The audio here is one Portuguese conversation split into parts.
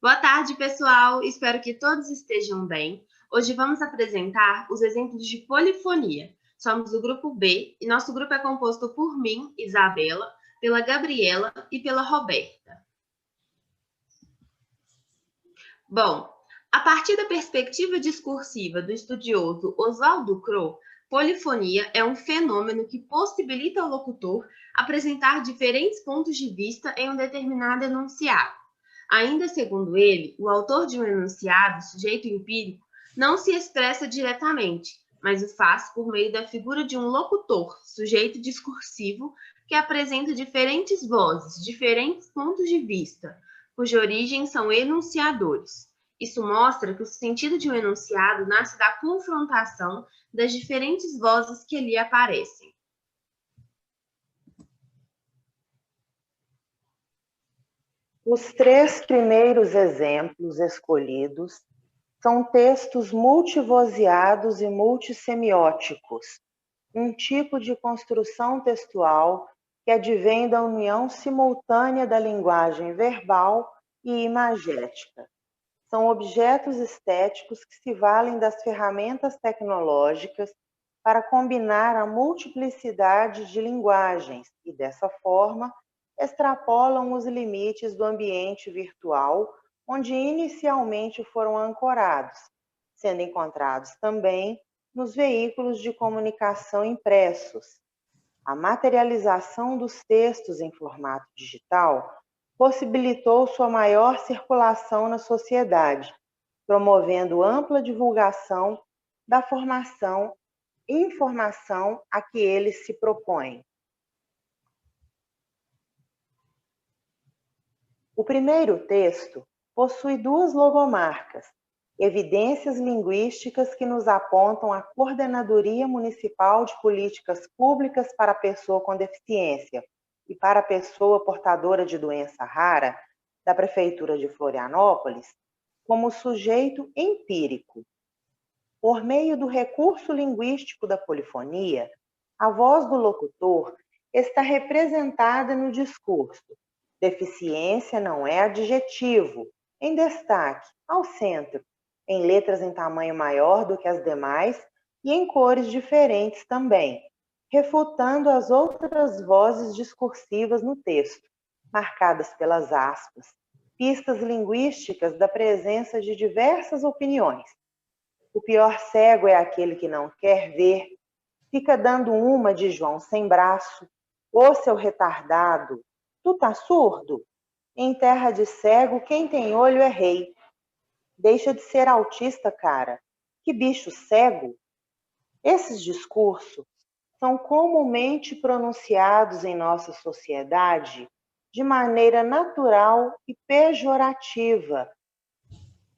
Boa tarde, pessoal. Espero que todos estejam bem. Hoje vamos apresentar os exemplos de polifonia. Somos do grupo B e nosso grupo é composto por mim, Isabela, pela Gabriela e pela Roberta. Bom, a partir da perspectiva discursiva do estudioso Oswaldo Crô, polifonia é um fenômeno que possibilita ao locutor apresentar diferentes pontos de vista em um determinado enunciado. Ainda segundo ele, o autor de um enunciado, sujeito empírico, não se expressa diretamente, mas o faz por meio da figura de um locutor, sujeito discursivo, que apresenta diferentes vozes, diferentes pontos de vista, cuja origem são enunciadores. Isso mostra que o sentido de um enunciado nasce da confrontação das diferentes vozes que ali aparecem. Os três primeiros exemplos escolhidos são textos multivozeados e multissemióticos, um tipo de construção textual que advém da união simultânea da linguagem verbal e imagética. São objetos estéticos que se valem das ferramentas tecnológicas para combinar a multiplicidade de linguagens e, dessa forma, extrapolam os limites do ambiente virtual onde inicialmente foram ancorados, sendo encontrados também nos veículos de comunicação impressos. A materialização dos textos em formato digital possibilitou sua maior circulação na sociedade, promovendo ampla divulgação da informação a que eles se propõem. O primeiro texto possui duas logomarcas, evidências linguísticas que nos apontam a Coordenadoria Municipal de Políticas Públicas para a Pessoa com Deficiência e para a Pessoa Portadora de Doença Rara, da Prefeitura de Florianópolis, como sujeito empírico. Por meio do recurso linguístico da polifonia, a voz do locutor está representada no discurso. Deficiência não é adjetivo, em destaque, ao centro, em letras em tamanho maior do que as demais e em cores diferentes também, refutando as outras vozes discursivas no texto, marcadas pelas aspas, pistas linguísticas da presença de diversas opiniões. O pior cego é aquele que não quer ver, fica dando uma de João sem braço, ô seu retardado, tu tá surdo? Em terra de cego, quem tem olho é rei. Deixa de ser autista, cara. Que bicho cego! Esses discursos são comumente pronunciados em nossa sociedade de maneira natural e pejorativa,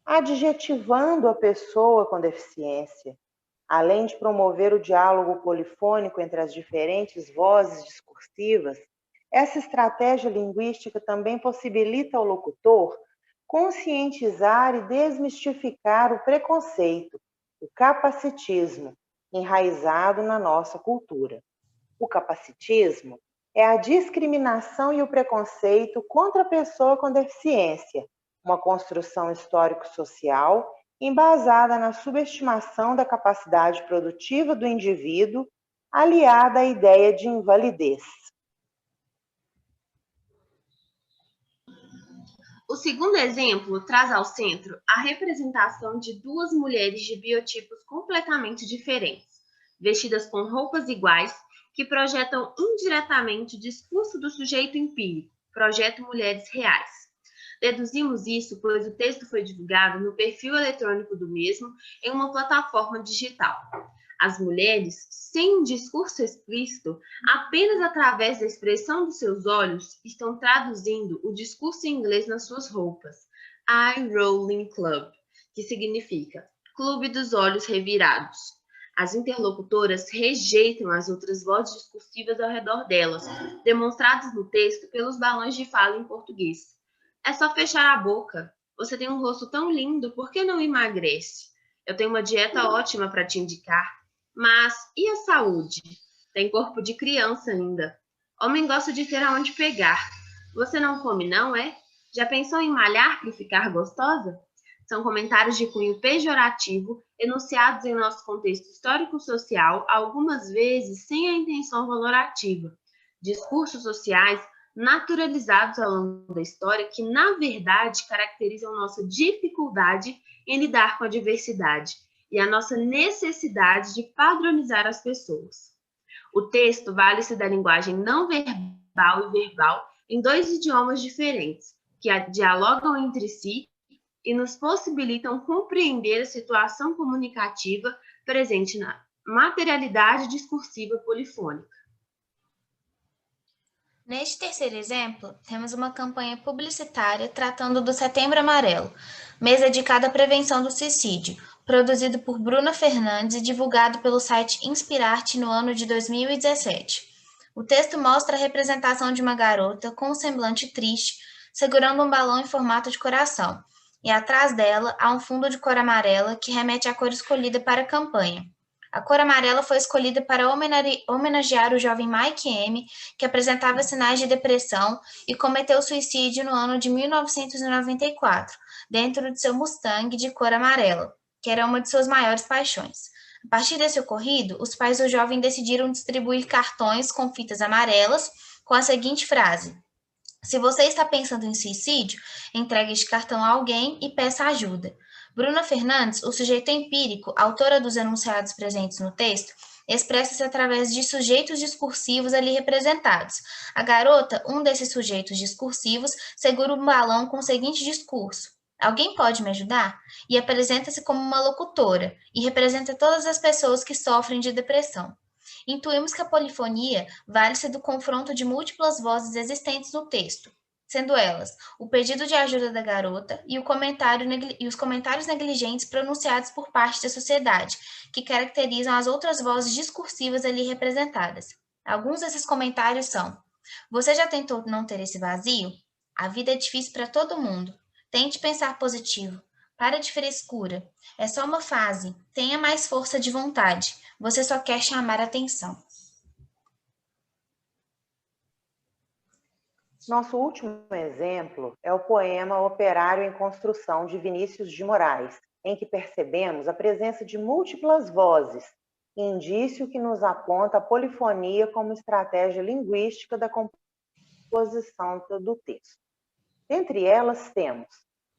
adjetivando a pessoa com deficiência. Além de promover o diálogo polifônico entre as diferentes vozes discursivas, essa estratégia linguística também possibilita ao locutor conscientizar e desmistificar o preconceito, o capacitismo, enraizado na nossa cultura. O capacitismo é a discriminação e o preconceito contra a pessoa com deficiência, uma construção histórico-social embasada na subestimação da capacidade produtiva do indivíduo, aliada à ideia de invalidez. O segundo exemplo traz ao centro a representação de duas mulheres de biotipos completamente diferentes, vestidas com roupas iguais, que projetam indiretamente o discurso do sujeito empírico, Projeto Mulheres Reais. Deduzimos isso pois o texto foi divulgado no perfil eletrônico do mesmo em uma plataforma digital. As mulheres, sem um discurso explícito, apenas através da expressão dos seus olhos, estão traduzindo o discurso em inglês nas suas roupas. Eye Rolling Club, que significa Clube dos Olhos Revirados. As interlocutoras rejeitam as outras vozes discursivas ao redor delas, demonstradas no texto pelos balões de fala em português. É só fechar a boca. Você tem um rosto tão lindo, por que não emagrece? Eu tenho uma dieta ótima para te indicar. Mas e a saúde? Tem corpo de criança ainda. Homem gosta de ter aonde pegar. Você não come, não é? Já pensou em malhar para ficar gostosa? São comentários de cunho pejorativo, enunciados em nosso contexto histórico-social, algumas vezes sem a intenção valorativa. Discursos sociais naturalizados ao longo da história que, na verdade, caracterizam nossa dificuldade em lidar com a diversidade e a nossa necessidade de padronizar as pessoas. O texto vale-se da linguagem não verbal e verbal em dois idiomas diferentes, que dialogam entre si e nos possibilitam compreender a situação comunicativa presente na materialidade discursiva polifônica. Neste terceiro exemplo, temos uma campanha publicitária tratando do Setembro Amarelo, mês dedicado à prevenção do suicídio, produzido por Bruna Fernandes e divulgado pelo site Inspirarte no ano de 2017. O texto mostra a representação de uma garota com um semblante triste, segurando um balão em formato de coração, e atrás dela há um fundo de cor amarela que remete à cor escolhida para a campanha. A cor amarela foi escolhida para homenagear o jovem Mike M., que apresentava sinais de depressão e cometeu suicídio no ano de 1994, dentro de seu Mustang de cor amarela, que era uma de suas maiores paixões. A partir desse ocorrido, os pais do jovem decidiram distribuir cartões com fitas amarelas com a seguinte frase: se você está pensando em suicídio, entregue este cartão a alguém e peça ajuda. Bruna Fernandes, o sujeito empírico, autora dos enunciados presentes no texto, expressa-se através de sujeitos discursivos ali representados. A garota, um desses sujeitos discursivos, segura um balão com o seguinte discurso: alguém pode me ajudar? E apresenta-se como uma locutora, e representa todas as pessoas que sofrem de depressão. Intuímos que a polifonia vale-se do confronto de múltiplas vozes existentes no texto, sendo elas o pedido de ajuda da garota e os comentários negligentes pronunciados por parte da sociedade, que caracterizam as outras vozes discursivas ali representadas. Alguns desses comentários são: você já tentou não ter esse vazio? A vida é difícil para todo mundo. Tente pensar positivo. Para de frescura. É só uma fase. Tenha mais força de vontade. Você só quer chamar atenção. Nosso último exemplo é o poema Operário em Construção, de Vinícius de Moraes, em que percebemos a presença de múltiplas vozes, indício que nos aponta a polifonia como estratégia linguística da composição do texto. Dentre elas temos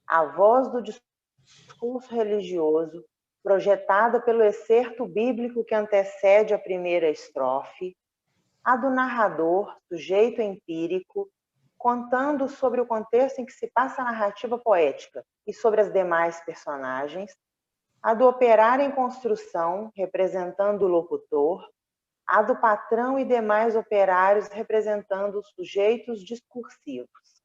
a voz do discurso religioso, projetada pelo excerto bíblico que antecede a primeira estrofe, a do narrador, sujeito empírico, contando sobre o contexto em que se passa a narrativa poética e sobre as demais personagens, a do operário em construção, representando o locutor, a do patrão e demais operários, representando os sujeitos discursivos.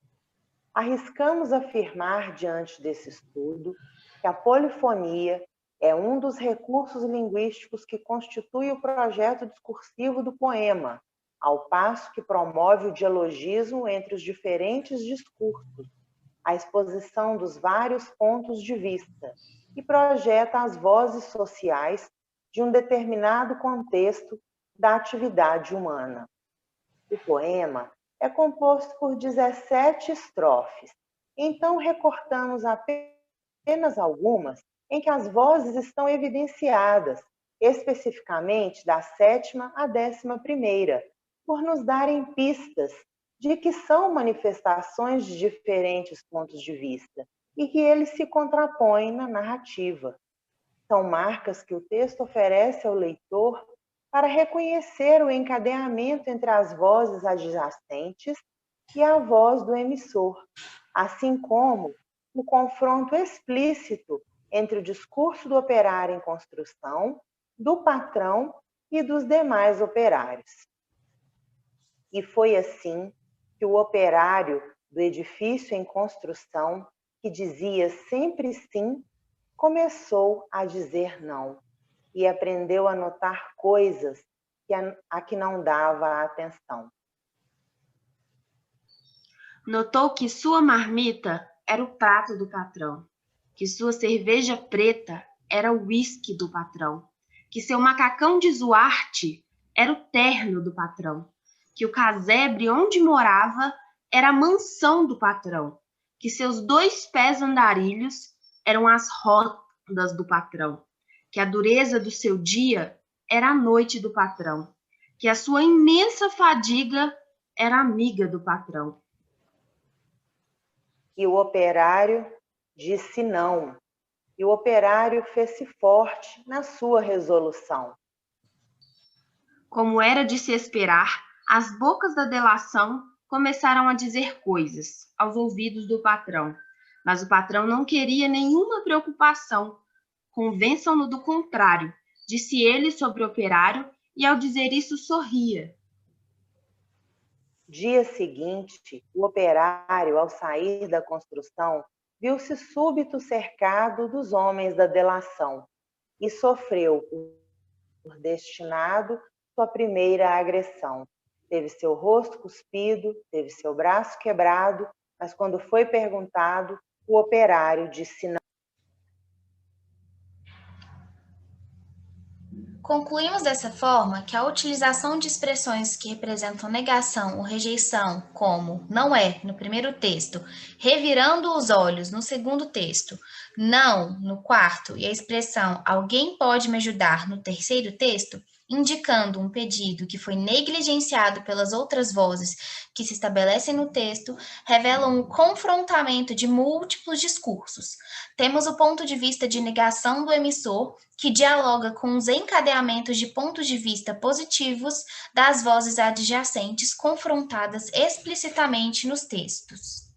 Arriscamos afirmar, diante desse estudo, que a polifonia é um dos recursos linguísticos que constitui o projeto discursivo do poema, ao passo que promove o dialogismo entre os diferentes discursos, a exposição dos vários pontos de vista, e projeta as vozes sociais de um determinado contexto da atividade humana. O poema é composto por 17 estrofes, então recortamos apenas algumas em que as vozes estão evidenciadas, especificamente da 7ª à 11ª, por nos darem pistas de que são manifestações de diferentes pontos de vista e que eles se contrapõem na narrativa. São marcas que o texto oferece ao leitor para reconhecer o encadeamento entre as vozes adjacentes e a voz do emissor, assim como o confronto explícito entre o discurso do operário em construção, do patrão e dos demais operários. E foi assim que o operário do edifício em construção, que dizia sempre sim, começou a dizer não e aprendeu a notar coisas a que não dava atenção. Notou que sua marmita era o prato do patrão, que sua cerveja preta era o uísque do patrão, que seu macacão de Zuarte era o terno do patrão, que o casebre onde morava era a mansão do patrão, que seus 2 pés andarilhos eram as rodas do patrão, que a dureza do seu dia era a noite do patrão, que a sua imensa fadiga era amiga do patrão. E o operário disse não, e o operário fez-se forte na sua resolução. Como era de se esperar, as bocas da delação começaram a dizer coisas aos ouvidos do patrão, mas o patrão não queria nenhuma preocupação. Convençam-no do contrário, disse ele sobre o operário, e ao dizer isso sorria. Dia seguinte, o operário, ao sair da construção, viu-se súbito cercado dos homens da delação e sofreu por destinado sua primeira agressão. Teve seu rosto cuspido, teve seu braço quebrado, mas quando foi perguntado, o operário disse não. Concluímos dessa forma que a utilização de expressões que representam negação ou rejeição, como não é, no primeiro texto, revirando os olhos, no segundo texto, não, no quarto, e a expressão alguém pode me ajudar, no terceiro texto, indicando um pedido que foi negligenciado pelas outras vozes que se estabelecem no texto, revelam um confrontamento de múltiplos discursos. Temos o ponto de vista de negação do emissor, que dialoga com os encadeamentos de pontos de vista positivos das vozes adjacentes confrontadas explicitamente nos textos.